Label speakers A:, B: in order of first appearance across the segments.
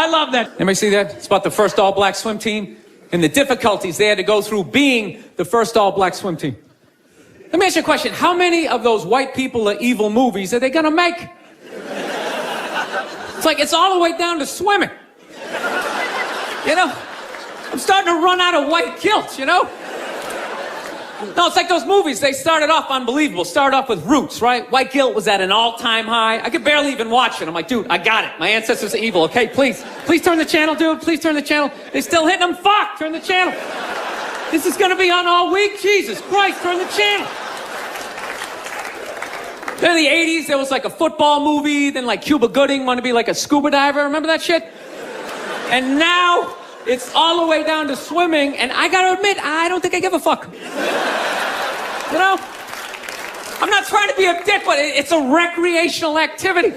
A: I love that. Anybody see that? It's about the first all-black swim team and the difficulties they had to go through being the first all-black swim team. Let me ask you a question. How many of those white people are evil movies are they gonna make? It's like it's all the way down to swimming. You know? I'm starting to run out of white guilt, you know? No, it's like those movies. They started off unbelievable. Started off with Roots, right? White guilt was at an all-time high. I could barely even watch it. I'm like, dude, I got it. My ancestors are evil, okay? Please turn the channel, dude. Please turn the channel. They're still hitting them. Fuck, turn the channel. This is gonna be on all week. Jesus Christ, turn the channel. Then in the 80s, there was like a football movie. Then like Cuba Gooding wanted to be like a scuba diver. Remember that shit? And now it's all the way down to swimming, and I gotta admit, I don't think I give a fuck. You know? I'm not trying to be a dick, but it's a recreational activity.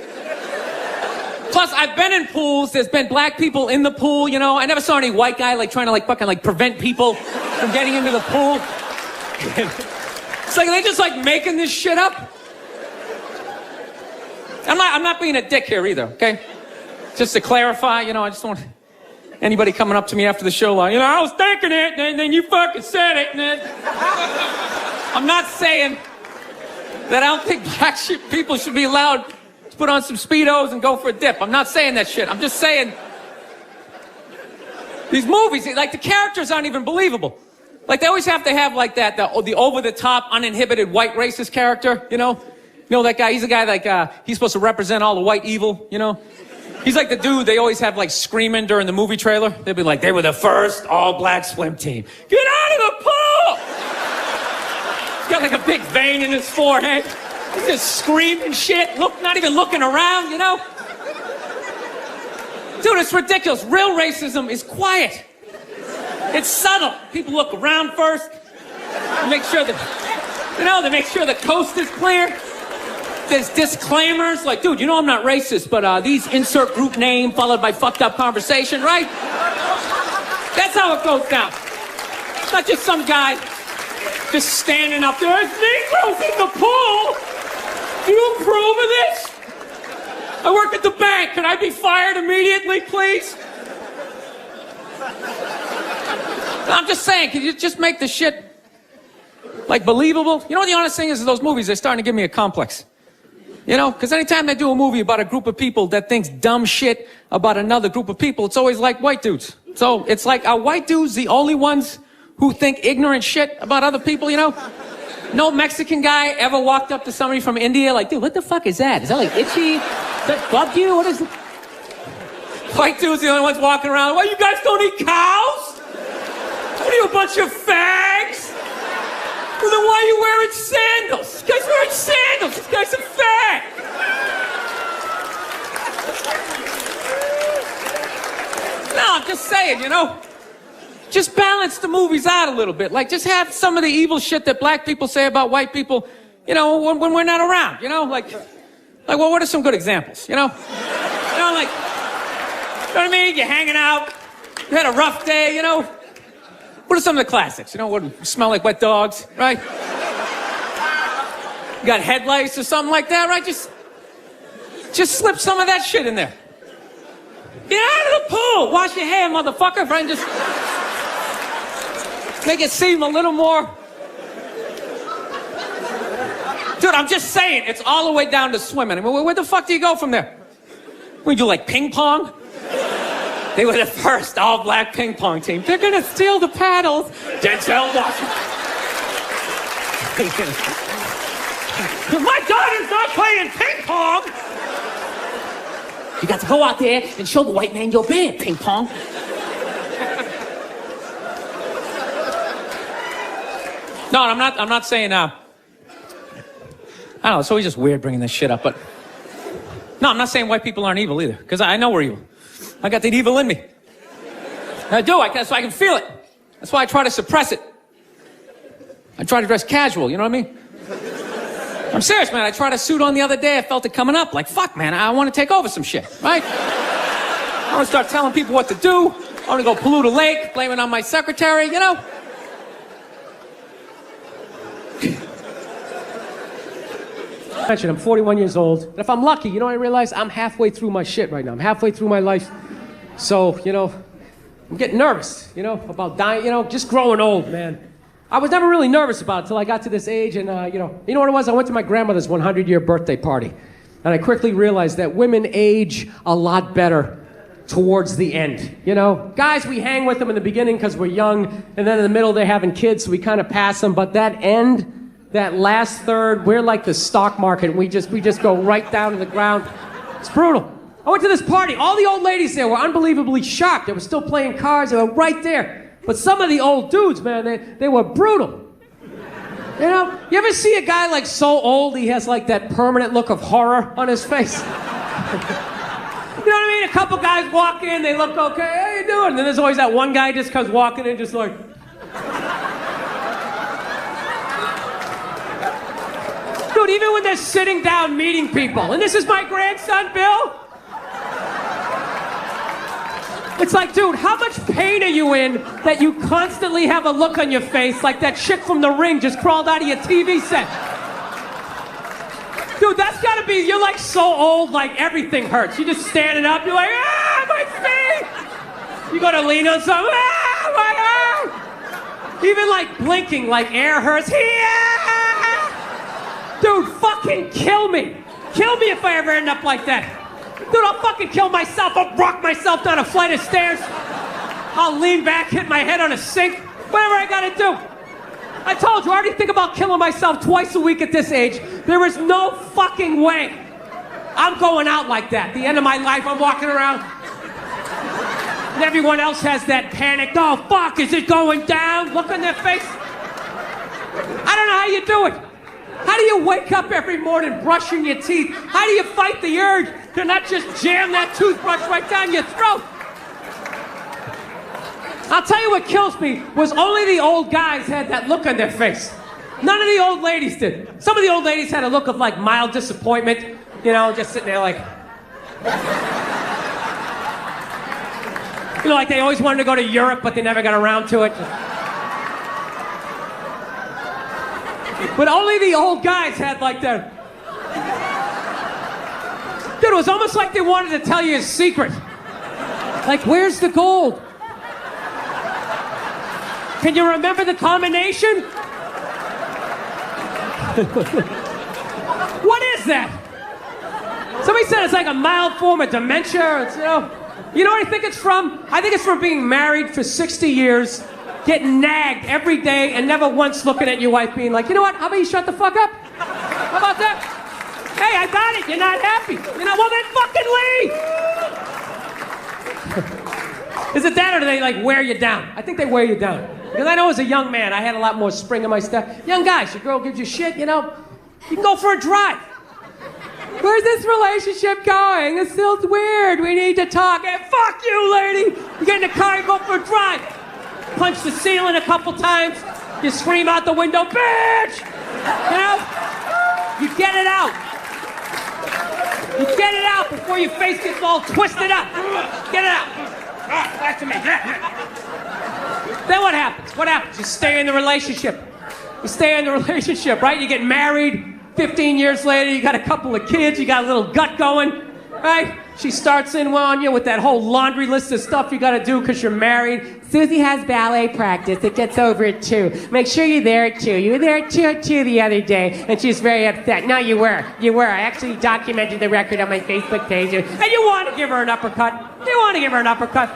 A: Plus, I've been in pools, there's been black people in the pool, you know? I never saw any white guy like trying to like fucking like prevent people from getting into the pool. It's like, they just like making this shit up. I'm not being a dick here either, okay? Just to clarify, you know, I just don't want anybody coming up to me after the show like, you know, I was thinking it, and then you fucking said it, and then... I'm not saying that I don't think black people should be allowed to put on some Speedos and go for a dip. I'm not saying that shit. I'm just saying these movies, like the characters aren't even believable. Like they always have to have like that, the over-the-top, uninhibited white racist character, you know? You know that guy, he's a guy like, he's supposed to represent all the white evil, you know? He's like the dude they always have like screaming during the movie trailer. They'd be like, they were the first all-black swim team. Get out of the pool! He's got like a big vein in his forehead. He's just screaming shit, not even looking around, you know? Dude, it's ridiculous. Real racism is quiet. It's subtle. People look around first. Make sure that, you know, they make sure the coast is clear. There's disclaimers like, dude, you know I'm not racist, but these insert group name followed by fucked up conversation, right? That's how it goes down. It's not just some guy just standing up there. There's Negroes in the pool. Do you approve of this? I work at the bank. Can I be fired immediately, please? I'm just saying, can you just make the shit like believable? You know what the honest thing is those movies, they're starting to give me a complex. You know, because anytime they do a movie about a group of people that thinks dumb shit about another group of people, it's always like white dudes. So it's like, are white dudes the only ones who think ignorant shit about other people, you know? No Mexican guy ever walked up to somebody from India like, dude, what the fuck is that? Is that like itchy? Does that bug you? What is it? White dudes the only ones walking around, well, you guys don't eat cows? What are you, a bunch of fags? Well, then why are you wearing sandals? This guy's wearing sandals. This guy's a fag. No, I'm just saying, you know, just balance the movies out a little bit. Like, just have some of the evil shit that black people say about white people, you know, when we're not around, you know? Like, well, what are some good examples, you know? You know, like, you know what I mean? You're hanging out, you had a rough day, you know? What are some of the classics? You know, what smell like wet dogs, right? You got head lice or something like that, right? Just slip some of that shit in there. Get out of the pool! Wash your hair, motherfucker, right? Just make it seem a little more... Dude, I'm just saying, it's all the way down to swimming. I mean, where the fuck do you go from there? We do like ping pong? They were the first all-black ping pong team. They're gonna steal the paddles. Denzel Washington. My daughter's not playing ping pong. You got to go out there and show the white man you're bad at ping pong. No, I'm not saying, I don't know, it's always just weird bringing this shit up, but... No, I'm not saying white people aren't evil either, because I know we're evil. I got that evil in me. I do, so I can feel it. That's why I try to suppress it. I try to dress casual, you know what I mean? I'm serious, man. I tried a suit on the other day. I felt it coming up. Like, fuck, man, I want to take over some shit, right? I want to start telling people what to do. I want to go pollute a lake, blame it on my secretary, you know?
B: I'm 41 years old, and if I'm lucky, you know, I realize I'm halfway through my shit right now. I'm halfway through my life. So, I'm getting nervous, about dying, just growing old, man. I was never really nervous about it until I got to this age, and, you know what it was? I went to my grandmother's 100-year birthday party, and I quickly realized that women age a lot better towards the end. Guys, we hang with them in the beginning because we're young, and then in the middle they're having kids, so we kind of pass them, but that end, that last third, we're like the stock market. We just go right down to the ground. It's brutal. I went to this party. All the old ladies there were unbelievably shocked. They were still playing cards. They were right there. But some of the old dudes, man, they were brutal. You ever see a guy like so old he has like that permanent look of horror on his face? You know what I mean? A couple guys walk in, they look okay. How you doing? And then there's always that one guy just comes walking in just like... Dude, even when they're sitting down meeting people, and this is my grandson, Bill. It's like, dude, how much pain are you in that you constantly have a look on your face like that chick from The Ring just crawled out of your TV set? Dude, that's gotta be, you're like so old, like everything hurts. You're just standing up, you're like, my feet! You gotta lean on something, my arm! Even like blinking, like air hurts. Dude, fucking kill me. Kill me if I ever end up like that. Dude, I'll fucking kill myself. I'll rock myself down a flight of stairs. I'll lean back, hit my head on a sink. Whatever I gotta do. I told you, I already think about killing myself twice a week at this age. There is no fucking way I'm going out like that. The end of my life, I'm walking around. And everyone else has that panic. Oh, fuck, is it going down? Look on their face. I don't know how you do it. How do you wake up every morning brushing your teeth? How do you fight the urge to not just jam that toothbrush right down your throat? I'll tell you what kills me was only the old guys had that look on their face. None of the old ladies did. Some of the old ladies had a look of like mild disappointment, just sitting there like... like they always wanted to go to Europe, but they never got around to it. But only the old guys had like that. Dude, it was almost like they wanted to tell you a secret. Like, where's the gold? Can you remember the combination? What is that? Somebody said it's like a mild form of dementia. It's, you know what I think it's from? I think it's from being married for 60 years, getting nagged every day, and never once looking at your wife being like, you know what, how about you shut the fuck up? How about that? Hey, I got it, you're not happy. Well then fucking leave! Is it that, or do they like wear you down? I think they wear you down. Because I know as a young man, I had a lot more spring in my step. Young guys, your girl gives you shit, you can go for a drive. Where's this relationship going? It feels weird, we need to talk. Hey, fuck you, lady! You get in the car, you go for a drive. Punch the ceiling a couple times, you scream out the window, bitch! You get it out. You get it out before your face gets all twisted up. Get it out. Back to me. Then what happens? What happens? You stay in the relationship. You stay in the relationship, right? You get married, 15 years later, you got a couple of kids, you got a little gut going, right? She starts in on you with that whole laundry list of stuff you gotta do because you're married. Susie has ballet practice. It gets over at 2. Make sure you're there at 2. You were there at 2 the other day, and she's very upset. No, you were. You were. I actually documented the record on my Facebook page. And you want to give her an uppercut. You want to give her an uppercut.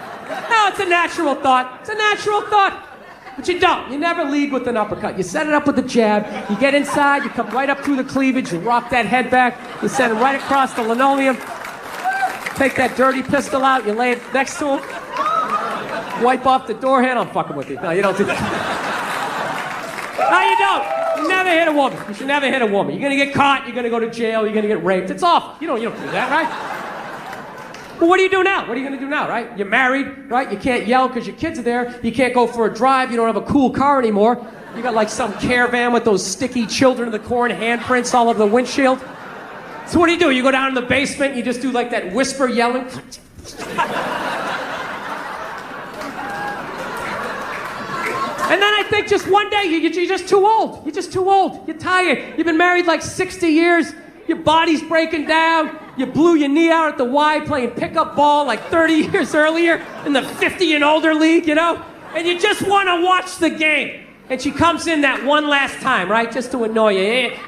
B: No, it's a natural thought. It's a natural thought. But you don't. You never lead with an uppercut. You set it up with a jab. You get inside. You come right up through the cleavage. You rock that head back. You send it right across the linoleum. Take that dirty pistol out. You lay it next to him. Wipe off the door handle. I'm fucking with you. No, you don't do that. No, you don't. You never hit a woman. You should never hit a woman. You're going to get caught. You're going to go to jail. You're going to get raped. It's awful. You don't do that, right? But what do you do now? What are you going to do now, right? You're married, right? You can't yell because your kids are there. You can't go for a drive. You don't have a cool car anymore. You got like some caravan with those sticky Children of the Corn handprints all over the windshield. So what do? You go down in the basement. You just do like that whisper yelling. And then I think just one day, you're just too old. You're just too old. You're tired. You've been married like 60 years. Your body's breaking down. you blew your knee out at the Y playing pickup ball like 30 years earlier in the 50 and older league, you know? And you just want to watch the game. And she comes in that one last time, right? Just to annoy you. Yeah,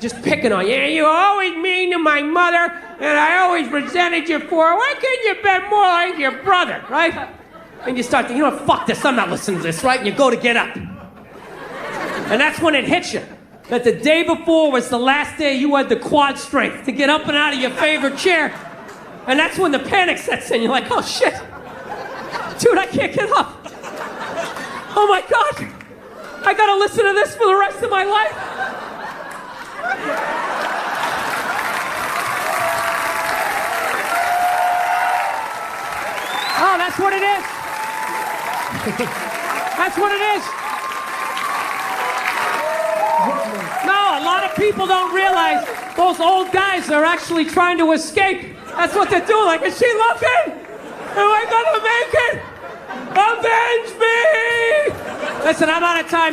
B: just picking on you. Yeah, you always mean to my mother, and I always resented you for her. Why couldn't you be more like your brother, right? And you start to, you know what, fuck this, I'm not listening to this, right? And you go to get up. And that's when it hits you. That the day before was the last day you had the quad strength to get up and out of your favorite chair. And that's when the panic sets in. You're like, oh shit. Dude, I can't get up. Oh my God. I gotta listen to this for the rest of my life. Oh, that's what it is. That's what it is. No, a lot of people don't realize those old guys are actually trying to escape. That's what they're doing. Like, is she looking? Am I gonna make it? Avenge me! Listen, I'm out of time.